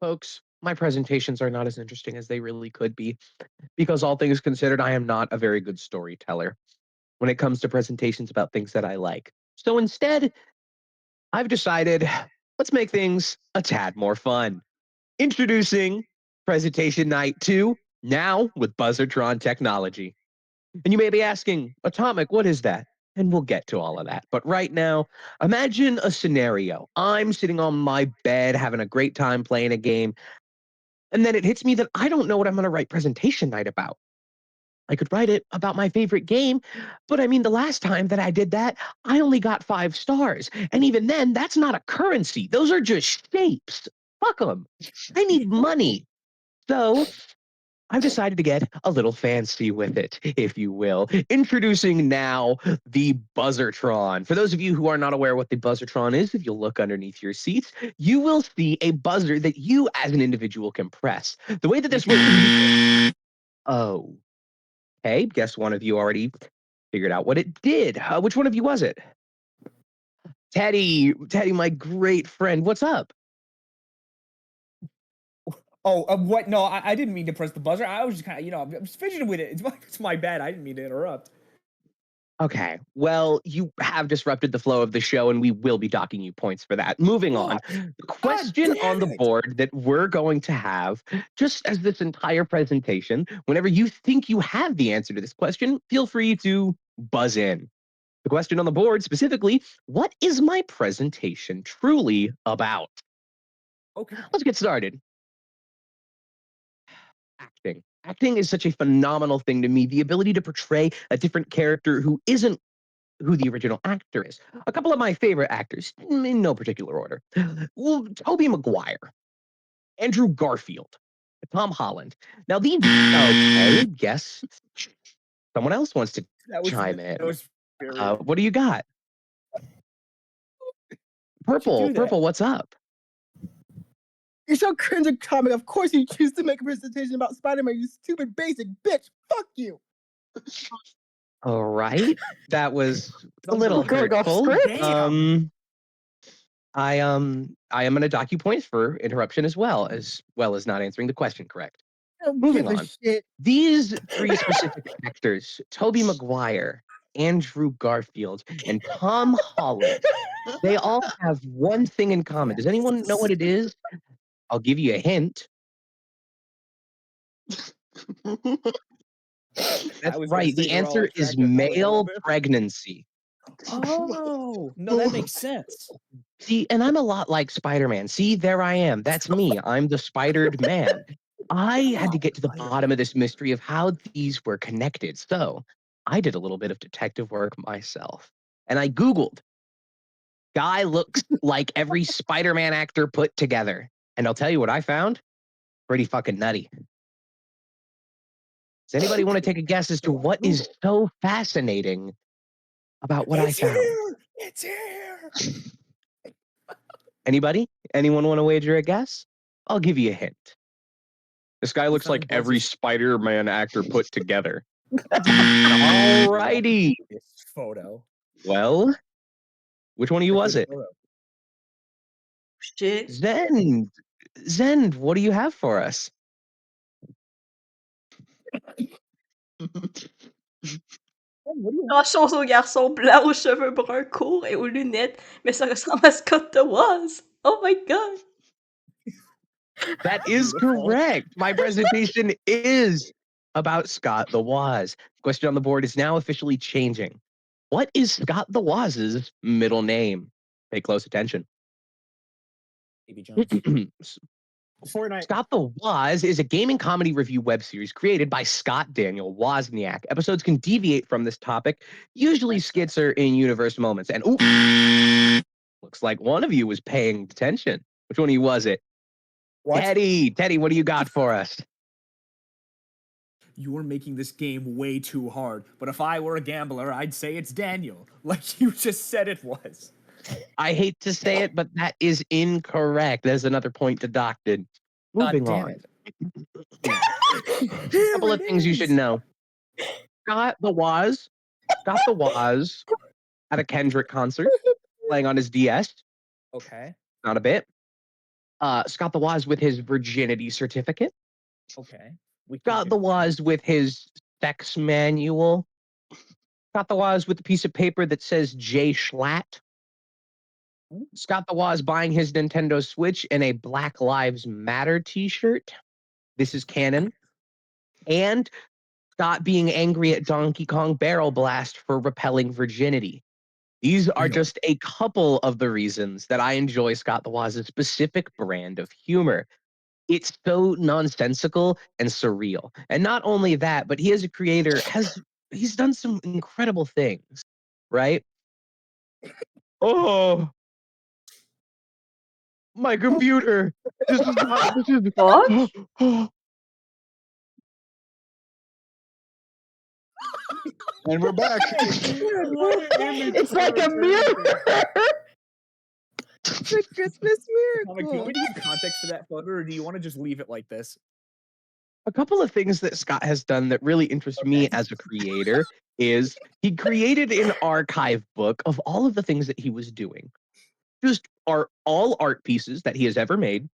Folks, my presentations are not as interesting as they really could be because, all things considered, I am not a very good storyteller when it comes to presentations about things that I like. So instead, I've decided let's make things a tad more fun. Introducing Presentation Night 2, now with Buzzertron technology. And you may be asking, Atomic, what is that? And we'll get to all of that. But right now, imagine a scenario. I'm sitting on my bed having a great time playing a game, and then it hits me that I don't know what I'm going to write presentation night about. I could write it about my favorite game, but I mean, the last time that I did that, I only got 5 stars. And even then, that's not a currency. Those are just shapes. Fuck them. I need money. So I've decided to get a little fancy with it, if you will. Introducing now the Buzzertron. For those of you who are not aware what the Buzzertron is, if you'll look underneath your seats, you will see a buzzer that you as an individual can press. The way that this works. Oh, okay. Guess one of you already figured out what it did. Which one of you was it? Teddy, my great friend. What's up? Oh, what? No, I didn't mean to press the buzzer. I was just kind of, I was fidgeting with it. It's my bad. I didn't mean to interrupt. Okay. Well, you have disrupted the flow of the show, and we will be docking you points for that. Moving on. What? The God question on damn the it! board that we're going to have, just as this entire presentation, whenever you think you have the answer to this question, feel free to buzz in. The question on the board specifically, what is my presentation truly about? Okay. Let's get started. Acting. Acting is such a phenomenal thing to me. The ability to portray a different character who isn't who the original actor is. A couple of my favorite actors, in no particular order. Well, Tobey Maguire, Andrew Garfield, Tom Holland. Now these okay, guess someone else wants to chime That in. was very. What do you got? Why'd you do that? Purple, what's up? You're so cringe and comic. Of course you choose to make a presentation about Spider-Man, you stupid basic bitch. Fuck you. All right. That was a little Going off hurtful. script? Damn. I am gonna dock you points for interruption as well as not answering the question correct. I don't Moving give a on. shit. These three specific actors, Tobey Maguire, Andrew Garfield, and Tom Holland, they all have one thing in common. Does anyone know what it is? I'll give you a hint. I That's was gonna right. say The they're all answer is attractive. I was a little male bit. pregnancy. Oh no, that makes sense. See, and I'm a lot like Spider-Man. See, there I am. That's me. I'm the spidered man. I had to get to the bottom of this mystery of how these were connected. So I did a little bit of detective work myself. And I Googled, guy looks like every Spider-Man actor put together. And I'll tell you what I found. Pretty fucking nutty. Does anybody want to take a guess as to what is so fascinating about what I It's found? here. It's here. Anybody? Anyone want to wager a guess? I'll give you a hint. This guy looks like every Spider-Man actor put together. Alrighty. This photo. Well, which one of you was it? Shit. Zend, what do you have for us? Chance au garçon blanc aux cheveux bruns courts et aux lunettes, mais ça ressemble à Scott the Woz. Oh my god. That is Beautiful. correct. My presentation is about Scott the Woz. The question on the board is now officially changing. What is Scott the Woz's middle name? Pay close attention. Davy Jones. Fortnite. Scott the Woz is a gaming comedy review web series created by Scott Daniel Wozniak. Episodes can deviate from this topic. Usually skits are in universe moments. And ooh, looks like one of you was paying attention. Which one of you was it? What? Teddy, what do you got for us? You're making this game way too hard. But if I were a gambler, I'd say it's Daniel, like you just said it was. I hate to say it, but that is incorrect. There's another point deducted. Moving damn on. it. A couple of things you should know. Scott the Woz at a Kendrick concert playing on his DS. Okay. Not a bit. Scott the Woz with his virginity certificate. Okay. We can Scott do the that. Woz with his sex manual. Scott the Woz with the piece of paper that says J Schlatt. Scott the Woz buying his Nintendo Switch in a Black Lives Matter t-shirt. This is canon. And Scott being angry at Donkey Kong Barrel Blast for repelling virginity. These are Real. just a couple of the reasons that I enjoy Scott the Woz's specific brand of humor. It's so nonsensical and surreal. And not only that, but he as a creator he's done some incredible things, right? Oh, my computer. This is not this is What? And we're back. It's like a miracle. It's a Christmas Comic, do you want me miracle. to give context to that photo, or do you want to just leave it like this? A couple of things that Scott has done that really interest me as a creator is he created an archive book of all of the things that he was doing. Just are all art pieces that he has ever made,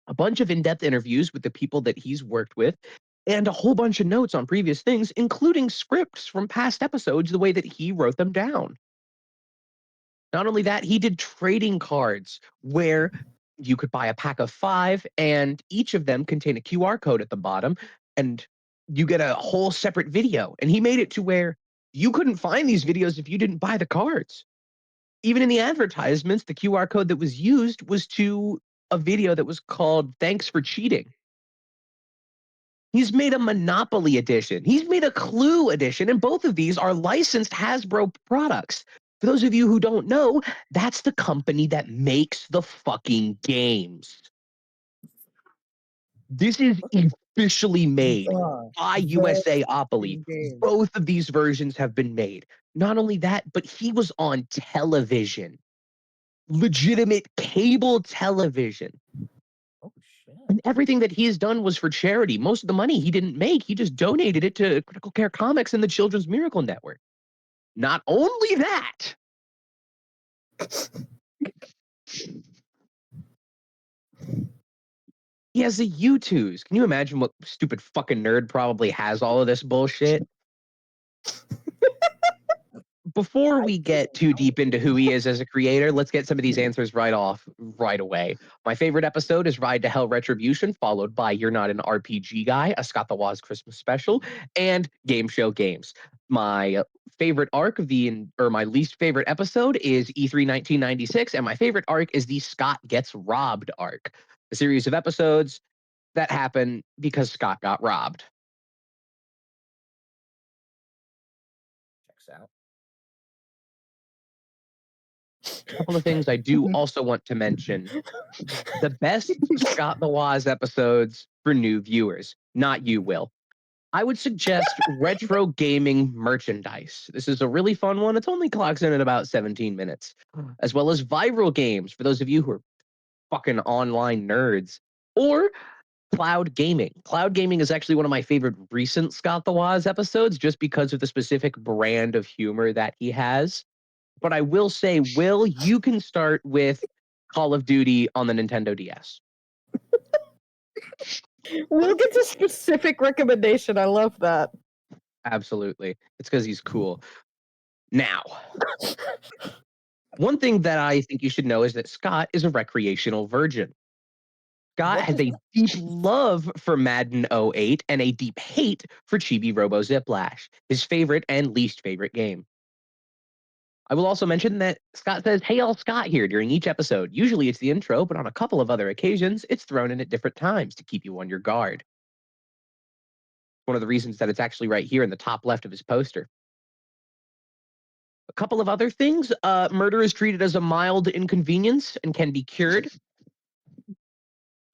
a bunch of in-depth interviews with the people that he's worked with, and a whole bunch of notes on previous things, including scripts from past episodes, the way that he wrote them down. Not only that, he did trading cards where you could buy a pack of 5 and each of them contain a QR code at the bottom and you get a whole separate video. And he made it to where you couldn't find these videos if you didn't buy the cards. Even in the advertisements, the QR code that was used was to a video that was called Thanks for Cheating. He's made a Monopoly edition. He's made a Clue edition, and both of these are licensed Hasbro products. For those of you who don't know, that's the company that makes the fucking games. This is officially made by USAopoly. Games. Both of these versions have been made. Not only that, but he was on television. Legitimate cable television. Oh shit. And everything that he has done was for charity. Most of the money he didn't make, he just donated it to Critical Care Comics and the Children's Miracle Network. Not only that, he has a U2s. Can you imagine what stupid fucking nerd probably has all of this bullshit? Before we get too deep into who he is as a creator, let's get some of these answers right away. My favorite episode is Ride to Hell Retribution, followed by You're Not an RPG Guy, a Scott the Woz Christmas special, and Game Show Games. My favorite arc or my least favorite episode is E3 1996, and my favorite arc is the Scott Gets Robbed arc, a series of episodes that happen because Scott got robbed. Checks out. A couple of things I do also want to mention. The best Scott the Woz episodes for new viewers, not you, Will. I would suggest retro gaming merchandise. This is a really fun one. It's only clocks in at about 17 minutes. As well as viral games for those of you who are fucking online nerds. Or cloud gaming. Cloud gaming is actually one of my favorite recent Scott the Woz episodes just because of the specific brand of humor that he has. But I will say, Will, you can start with Call of Duty on the Nintendo DS. We'll get to specific recommendation. I love that. Absolutely. It's because he's cool. Now, one thing that I think you should know is that Scott is a recreational virgin. Scott has a deep love for Madden 08 and a deep hate for Chibi Robo Ziplash, his favorite and least favorite game. I will also mention that Scott says, "Hey, all Scott" here during each episode. Usually it's the intro, but on a couple of other occasions, it's thrown in at different times to keep you on your guard. One of the reasons that it's actually right here in the top left of his poster. A couple of other things. Murder is treated as a mild inconvenience and can be cured.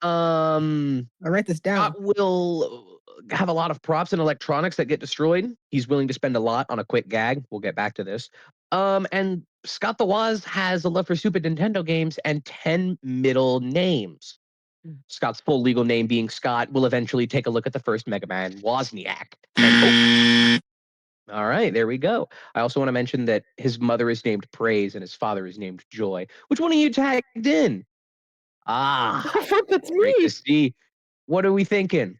I write this down. Scott will have a lot of props and electronics that get destroyed. He's willing to spend a lot on a quick gag. We'll get back to this. And Scott the Woz has a love for Super Nintendo games and 10 middle names. Scott's full legal name being Scott will eventually take a look at the first Mega Man, Wozniak. All right, there we go. I also want to mention that his mother is named Praise and his father is named Joy. Which one of you tagged in? Ah, That's great me. to see. What are we thinking?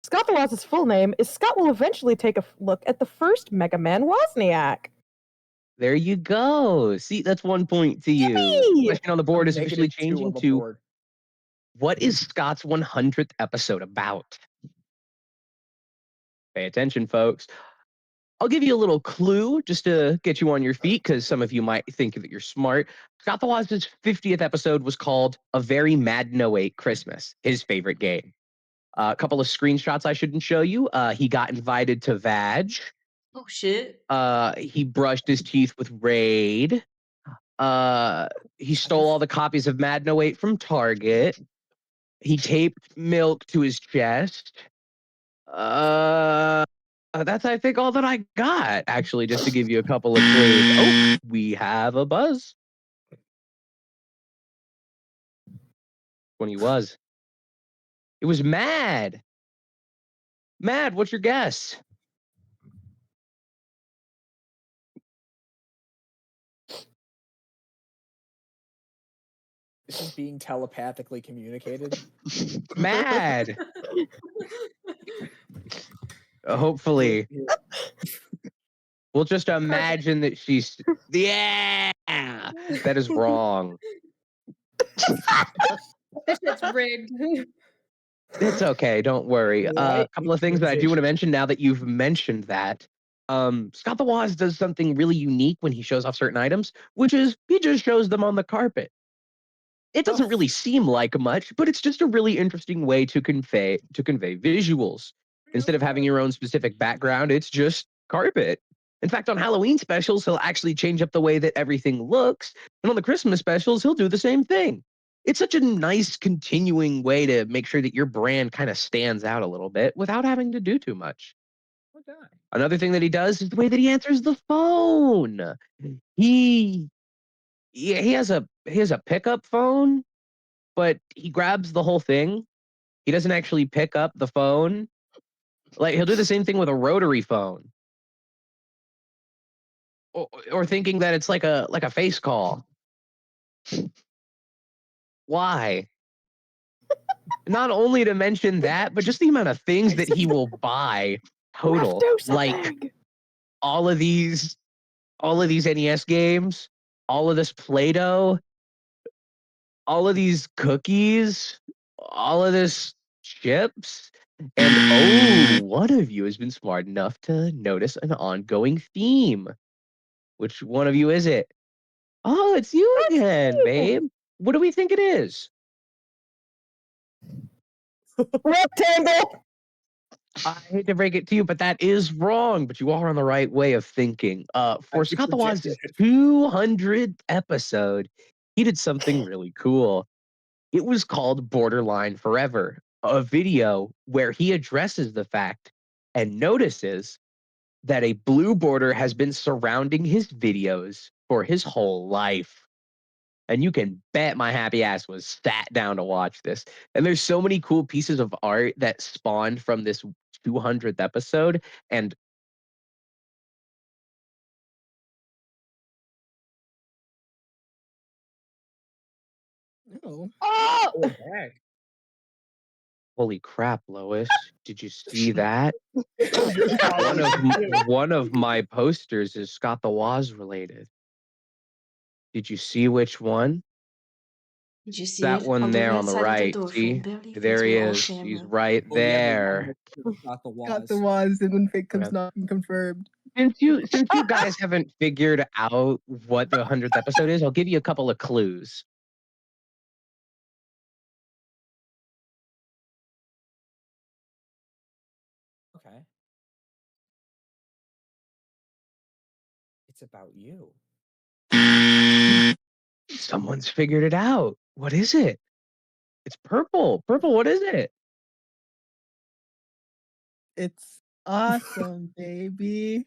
Scott the Woz's full name is Scott will eventually take a look at the first Mega Man Wozniak. There you go. See, that's 1 point to you. Yippee! Question on the A board is officially -2 changing of a to board. what is Scott's 100th episode about? Pay attention, folks. I'll give you a little clue just to get you on your feet because some of you might think that you're smart. Scott the Woz's 50th episode was called A Very Mad No 8 Christmas, his favorite game. A couple of screenshots I shouldn't show you. He got invited to Vag. Oh shit. He brushed his teeth with Raid. He stole all the copies of Mad No 8 from Target. He taped milk to his chest. That's I think all that I got. Actually, just to give you a couple of clues. Oh, we have a buzz. When he was. It was Mad. Mad, what's your guess? This is being telepathically communicated. Mad. Hopefully. We'll just imagine that she's. Yeah! That is wrong. This shit's rigged. It's okay. Don't worry. A Right. couple of things that I do want to mention now that you've mentioned that. Scott the Woz does something really unique when he shows off certain items, which is he just shows them on the carpet. It doesn't really seem like much, but it's just a really interesting way to convey visuals. Instead of having your own specific background, it's just carpet. In fact, on Halloween specials, he'll actually change up the way that everything looks, and on the Christmas specials, he'll do the same thing. It's such a nice continuing way to make sure that your brand kind of stands out a little bit without having to do too much. Another thing that he does is the way that he answers the phone. He he has a pickup phone, but he grabs the whole thing. He doesn't actually pick up the phone. Like he'll do the same thing with a rotary phone. Or thinking that it's like a face call. Why? Not only to mention that, but just the amount of things that he will buy total. Like all of these NES games, all of this Play-Doh, all of these cookies, all of this chips. And one of you has been smart enough to notice an ongoing theme. Which one of you is it? Oh, it's you again, babe. What do we think it is? Rectangle. I hate to break it to you, but that is wrong. But you are on the right way of thinking. For I'd be Scott the Woz's projected. 200th episode, he did something really cool. It was called Borderline Forever, a video where he addresses the fact and notices that a blue border has been surrounding his videos for his whole life. And you can bet my happy ass was sat down to watch this. And there's so many cool pieces of art that spawned from this 200th episode. And Oh. Oh! We're back. holy crap, Lois, did you see that? One One of my posters is Scott the Woz related. Did you see which one? Did you see That it one on the there right on the side of the right. door, See? Barely fits There he with all is. He's camera. right Oh, yeah, there. Got the Got the walls. was and when fake comes Yeah. not confirmed. Since you guys haven't figured out what the 100th episode is, I'll give you a couple of clues. Okay. It's about you. Someone's figured it out. What is it? It's purple. Purple, what is it? It's awesome, baby.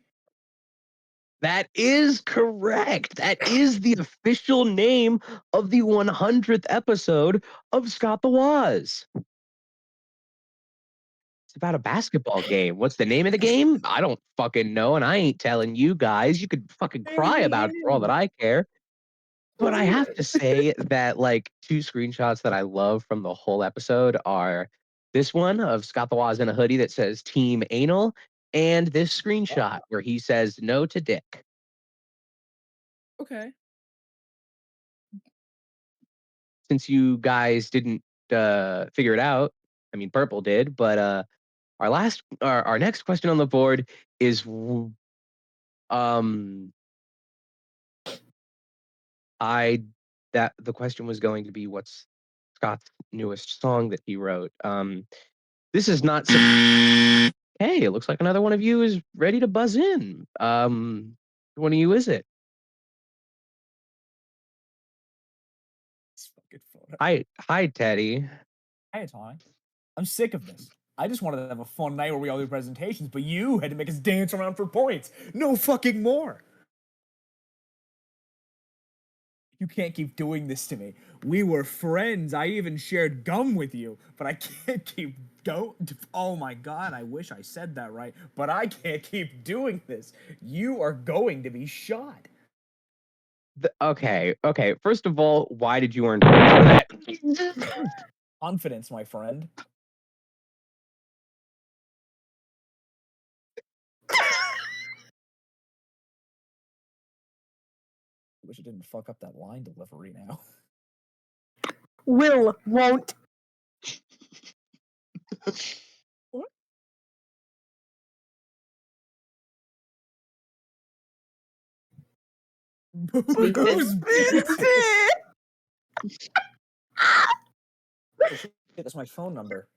That is correct. That is the official name of the 100th episode of Scott the Woz. It's about a basketball game. What's the name of the game? I don't fucking know, and I ain't telling you guys. You could fucking cry about it for all that I care. But I have to say that like 2 screenshots that I love from the whole episode are this one of Scott the Woz in a hoodie that says Team Anal, and this screenshot where he says no to dick. Okay. Since you guys didn't figure it out, I mean Purple did, but our next question on the board is the question was going to be what's Scott's newest song that he wrote. This is not hey, it looks like another one of you is ready to buzz in. One of you is it? It's fucking fun. Hi, Teddy. Hey, Tony. I'm sick of this. I just wanted to have a fun night where we all do presentations, but you had to make us dance around for points. No fucking more. You can't keep doing this to me. We were friends. I even shared gum with you, but I can't keep oh my god, I wish I said that right, but I can't keep doing this. You are going to be shot. Okay. First of all, why did you earn points for that? Confidence, my friend. Wish I didn't fuck up that line delivery now. Will, won't. What? Who's That's my phone number.